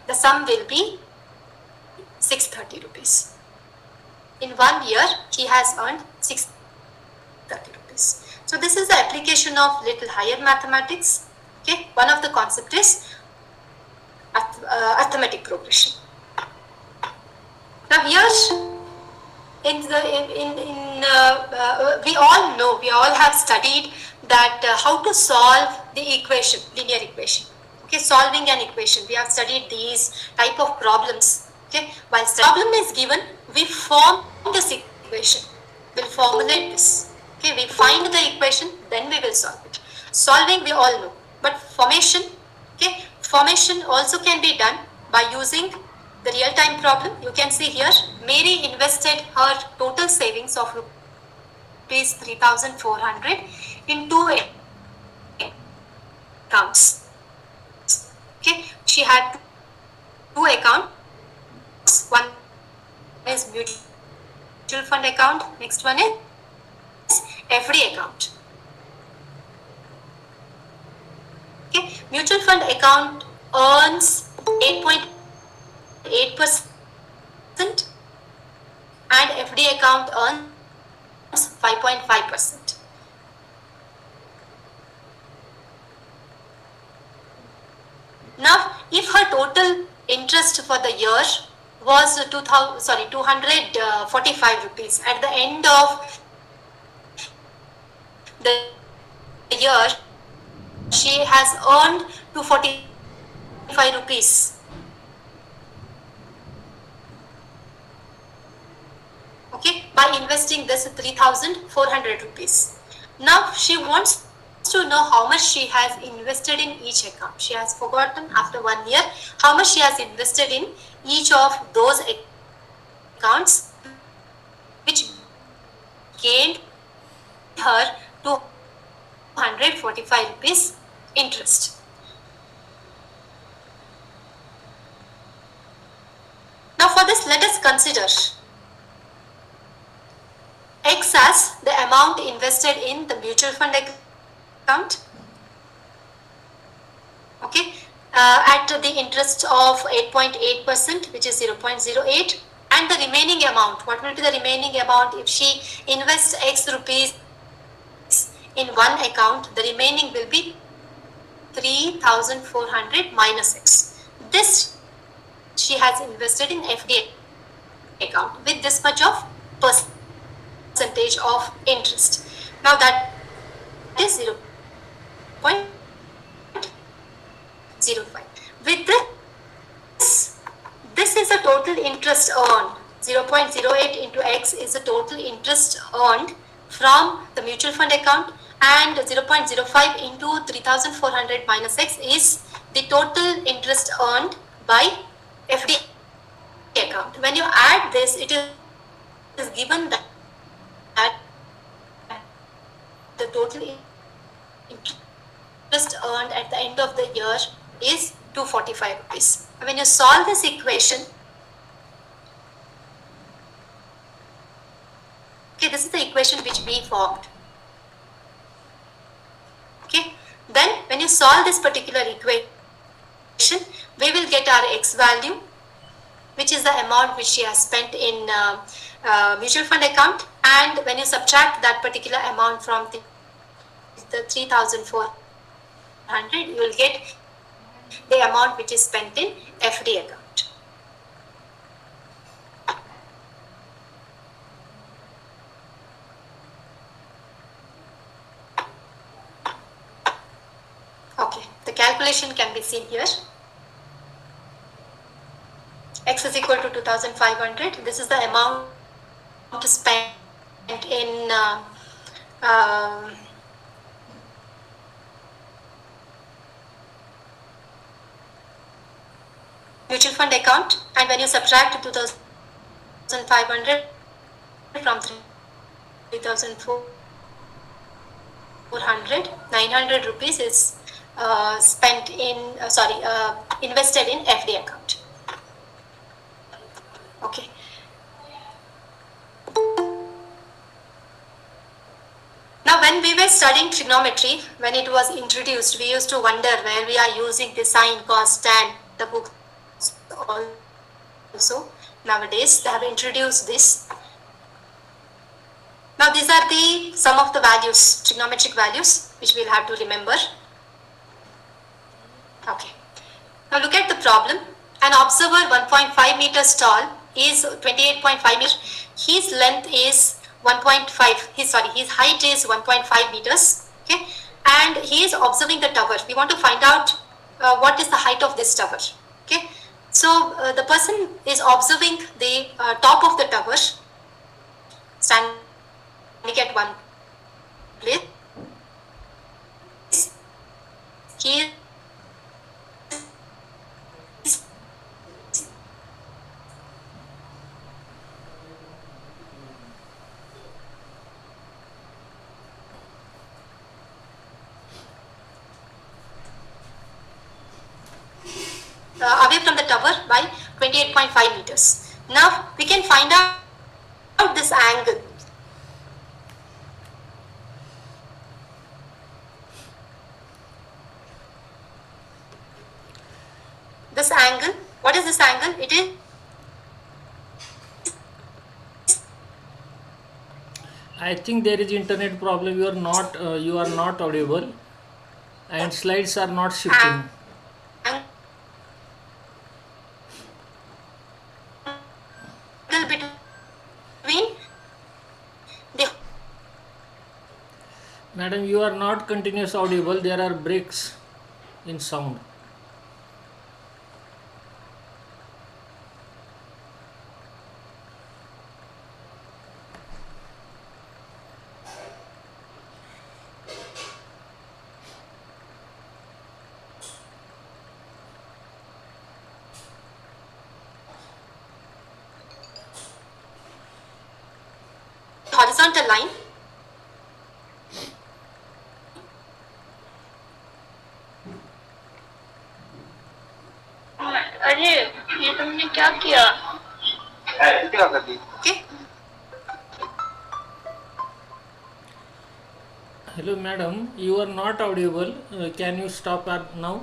the sum will be 630 rupees. In 1 year, he has earned 630 rupees. So this is the application of little higher mathematics. Okay, one of the concept is arithmetic progression. Now here, we all know, we all have studied that how to solve the equation, linear equation. Okay, solving an equation. We have studied these type of problems. Okay, while the problem is given, we form this equation. We'll formulate this. Okay, we find the equation, then we will solve it. Solving we all know, but formation. Okay, formation also can be done by using the real-time problem. You can see here, Mary invested her total savings of rupees 3,400 in 2 accounts. Okay, she had 2 accounts. One is mutual fund account. Next one is FD account. Okay, mutual fund account earns 8.8% and FD account earns 5.5%. Now, if her total interest for the year was 245 rupees, at the end of the year, she has earned 245 rupees. Okay, by investing this 3,400 rupees. Now she wants to know how much she has invested in each account. She has forgotten after 1 year how much she has invested in each of those accounts, which gained her 245 rupees interest. Now for this, let us consider X as the amount invested in the mutual fund account, okay, at the interest of 8.8%, which is 0.08, and the remaining amount. What will be the remaining amount if she invests X rupees in one account? The remaining will be 3,400 minus X. This she has invested in FD account with this much of percentage of interest. Now that is 0.05. With this is the total interest earned. 0.08 into X is the total interest earned from the mutual fund account, and 0.05 into 3,400 minus X is the total interest earned by FD account. When you add this, it is given that the total interest earned at the end of the year is 245 rupees. When you solve this equation, okay, this is the equation which we formed. Okay, then when you solve this particular equation, we will get our X value, which is the amount which she has spent in mutual fund account, and when you subtract that particular amount from the 3,400, you will get the amount which is spent in FD account. Okay, the calculation can be seen here. X is equal to 2,500. This is the amount spent in mutual fund account, and when you subtract 2,500 from 3,400, 900 rupees is spent in invested in FD account. Okay. Now when we were studying trigonometry, when it was introduced, we used to wonder where we are using the sine, cos, tan. The book also nowadays they have introduced this. Now these are the some of the values, trigonometric values, which we'll have to remember. Okay. Now look at the problem. An observer 1.5 meters tall is 28.5 meters. His length is 1.5. His height is 1.5 meters. Okay, and he is observing the tower. We want to find out what is the height of this tower. Okay, so the person is observing the top of the tower, standing at one place. He is away from the tower by 28.5 meters. Now we can find out this angle. This angle, what is this angle? It is I think there is internet problem. You are not audible, and slides are not shifting. between the Madam, you are not continuous audible. There are breaks in sound. horizontal line. अरे ये तुमने क्या किया? Okay. Hello, madam. You are not audible. Can you stop now?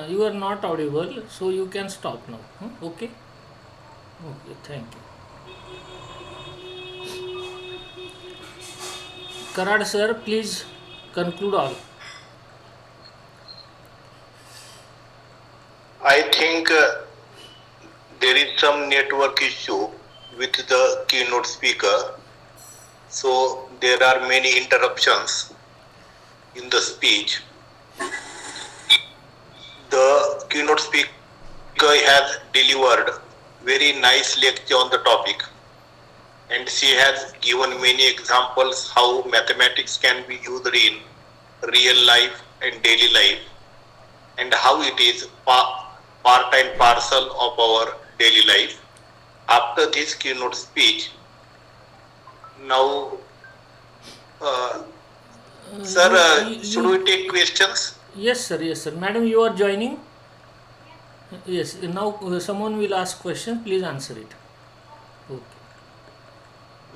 You are not audible, so you can stop now. Okay. Okay. Thank you. Karad sir, please conclude all. I think there is some network issue with the keynote speaker. So there are many interruptions in the speech. The keynote speaker has delivered very nice lecture on the topic, and she has given many examples how mathematics can be used in real life and daily life, and how it is part and parcel of our daily life. After this keynote speech, now, sir, should we take questions? Yes, sir. Yes, sir. Madam, you are joining? Yes. Now someone will ask question. Please answer it. Okay.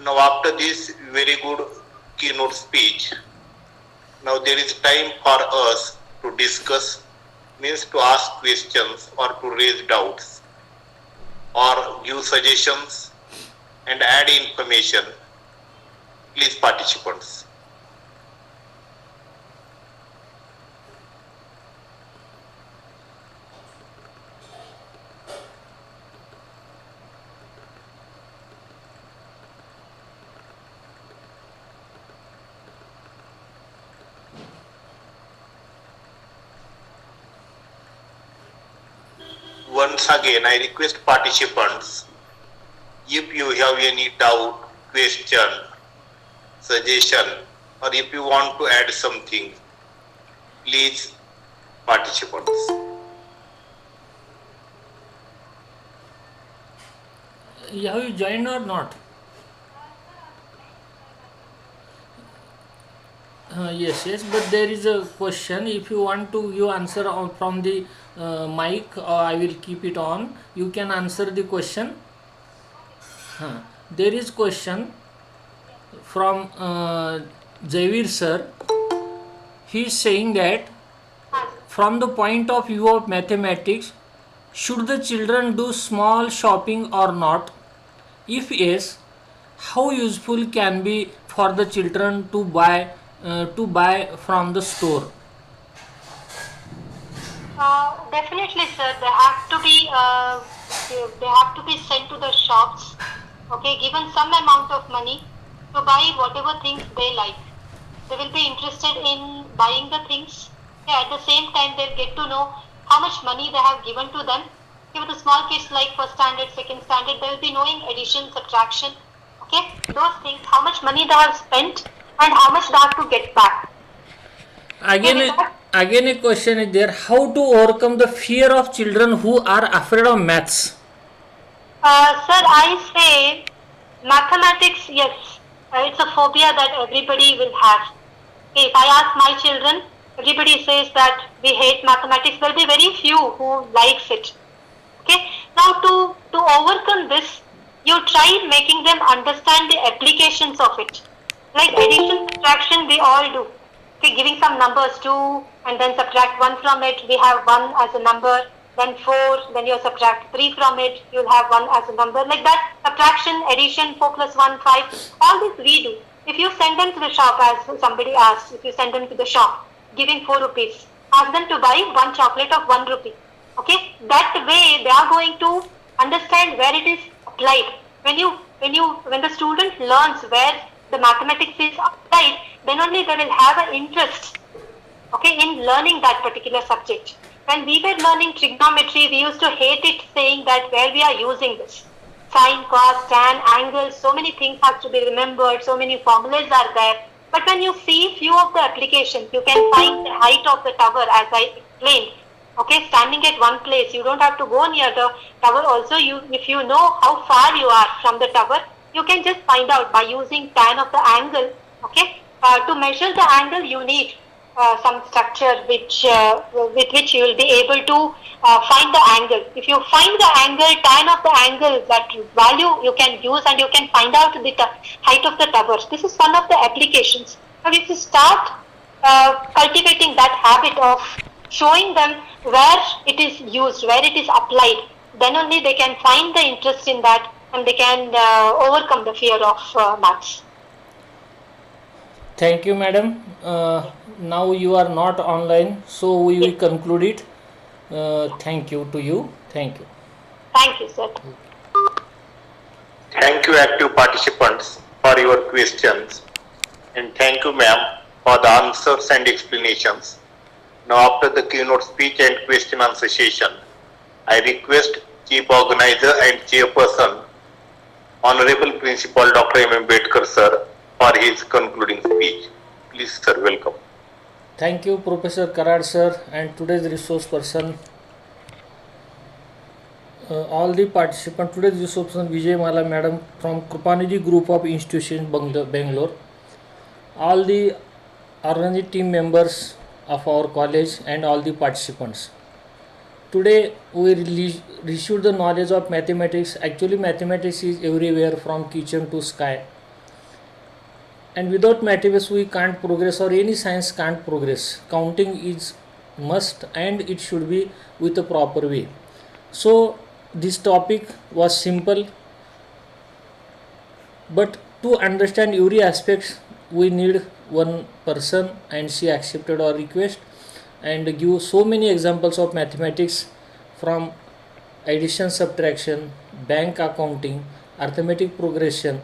Now, after this very good keynote speech, now there is time for us to discuss, means to ask questions or to raise doubts or give suggestions and add information. Please, participants. Once again, I request participants, if you have any doubt, question, suggestion, or if you want to add something, please, participants. Have you joined or not? Yes, but there is a question. If you want to give answer from the mic, I will keep it on. You can answer the question. There is question from Javir sir. He is saying that from the point of view of mathematics, should the children do small shopping or not? If yes, how useful can be for the children to buy from the store? Definitely, sir. They have to be sent to the shops. Okay, given some amount of money to buy whatever things they like. They will be interested in buying the things. Okay, at the same time, they'll get to know how much money they have given to them. Even the small kids like first standard, second standard, they will be knowing addition, subtraction. Okay, those things, how much money they have spent and how much they have to get back. Again a question is there, how to overcome the fear of children who are afraid of maths? Sir, I say mathematics, yes, it's a phobia that everybody will have. Okay, if I ask my children, everybody says that we hate mathematics. There will be very few who likes it. Okay, now to overcome this, you try making them understand the applications of it. Like addition, subtraction, we all do. Okay, giving some numbers 2 and then subtract 1 from it, we have 1 as a number, then 4, then you subtract 3 from it, you'll have 1 as a number. Like that, subtraction, addition, 4 plus 1, 5, all this we do. If you send them to the shop, as somebody asked, if you send them to the shop, giving 4 rupees, ask them to buy 1 chocolate of 1 rupee. Okay, that way they are going to understand where it is applied. When the student learns where the mathematics is applied, then only they will have an interest, okay, in learning that particular subject. When we were learning trigonometry, we used to hate it, saying that where we are using this sine, cos, tan, angles, so many things have to be remembered, so many formulas are there. But when you see few of the applications, you can find the height of the tower, as I explained. Okay, standing at one place, you don't have to go near the tower. Also, if you know how far you are from the tower, you can just find out by using tan of the angle. Okay, to measure the angle, you need some structure with which you will be able to find the angle. If you find the angle, tan of the angle, that value you can use and you can find out the height of the towers. This is one of the applications. Now, if you start cultivating that habit of showing them where it is used, where it is applied, then only they can find the interest in that and they can overcome the fear of maths. Thank you, madam. Now you are not online, so we will conclude it. Thank you to you. Thank you. Thank you, sir. Thank you, active participants, for your questions. And thank you, ma'am, for the answers and explanations. Now, after the keynote speech and question answer session, I request Chief Organizer and Chairperson, Honorable Principal Dr. M. Ambedkar, sir, for his concluding speech. Please, sir, welcome. Thank you, Professor Karad, sir, and today's resource person. All the participants, today's resource person Vijayamala madam from Krupanidhi group of institutions, Bangalore. All the organizing team members of our college and all the participants. Today we received the knowledge of mathematics. Actually, mathematics is everywhere from kitchen to sky. And without mathematics we can't progress, or any science can't progress. Counting is must and it should be with a proper way. So this topic was simple, but to understand every aspect we need one person, and she accepted our request and give so many examples of mathematics, from addition, subtraction, bank accounting, arithmetic progression.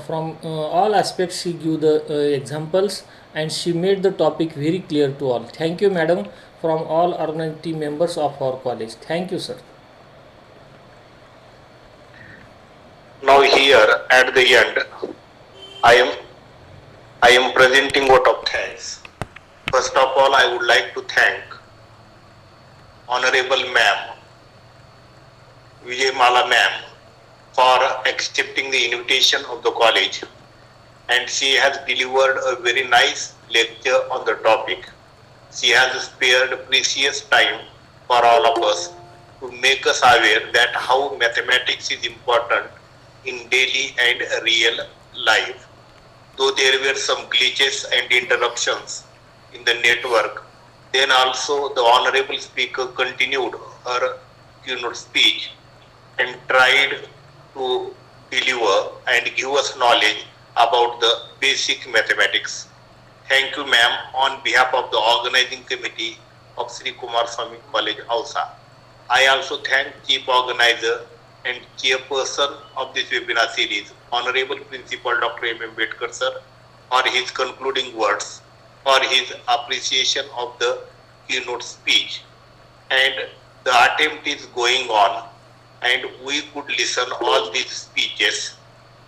From all aspects she gave the examples, and she made the topic very clear to all. Thank you, madam, from all organizing team members of our college. Thank you, sir. Now here at the end, I am presenting vote of thanks. First of all, I would like to thank Honorable Ma'am, Vijayamala Ma'am, for accepting the invitation of the college, and she has delivered a very nice lecture on the topic. She has spared precious time for all of us to make us aware that how mathematics is important in daily and real life. Though there were some glitches and interruptions in the network, then also the honorable speaker continued her keynote speech and tried to deliver and give us knowledge about the basic mathematics. Thank you, ma'am, on behalf of the organizing committee of Shri Kumarswami College, Ausa. I also thank Chief Organizer and Chairperson of this webinar series, Honorable Principal Dr. M. Ambedkar, sir, for his concluding words, for his appreciation of the keynote speech. And the attempt is going on, and we could listen all these speeches,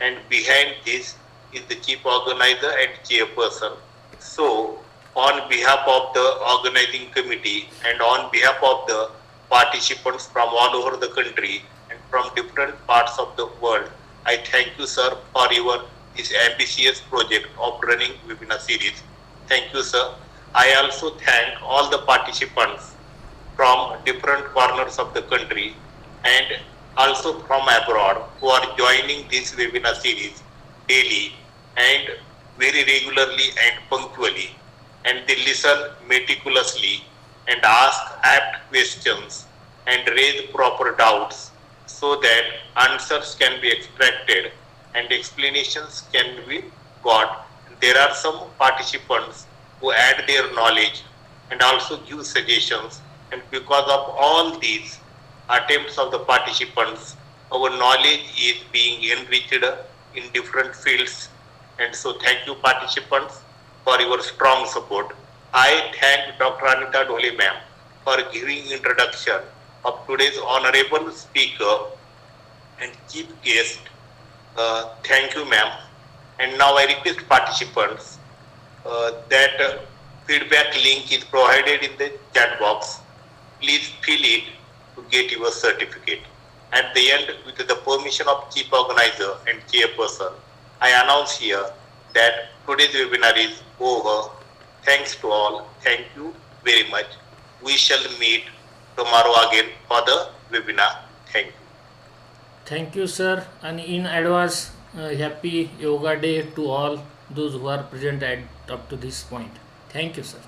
and behind this is the chief organizer and chairperson. So on behalf of the organizing committee and on behalf of the participants from all over the country and from different parts of the world, I thank you, sir, for your this ambitious project of running webinar series. Thank you, sir. I also thank all the participants from different corners of the country and also from abroad who are joining this webinar series daily and very regularly and punctually, and they listen meticulously and ask apt questions and raise proper doubts so that answers can be extracted and explanations can be got. There are some participants who add their knowledge and also give suggestions, and because of all these attempts of the participants, our knowledge is being enriched in different fields. And so thank you participants for your strong support. I thank Dr. Anita Dhole ma'am for giving introduction of today's honorable speaker and chief guest. Thank you ma'am. And now I request participants that feedback link is provided in the chat box. Please fill it to get your certificate. At the end, with the permission of chief organizer and chairperson, I announce here that today's webinar is over. Thanks to all. Thank you very much. We shall meet tomorrow again for the webinar. Thank you. Thank you, sir, and in advance, happy Yoga Day to all those who are present at up to this point. Thank you, sir.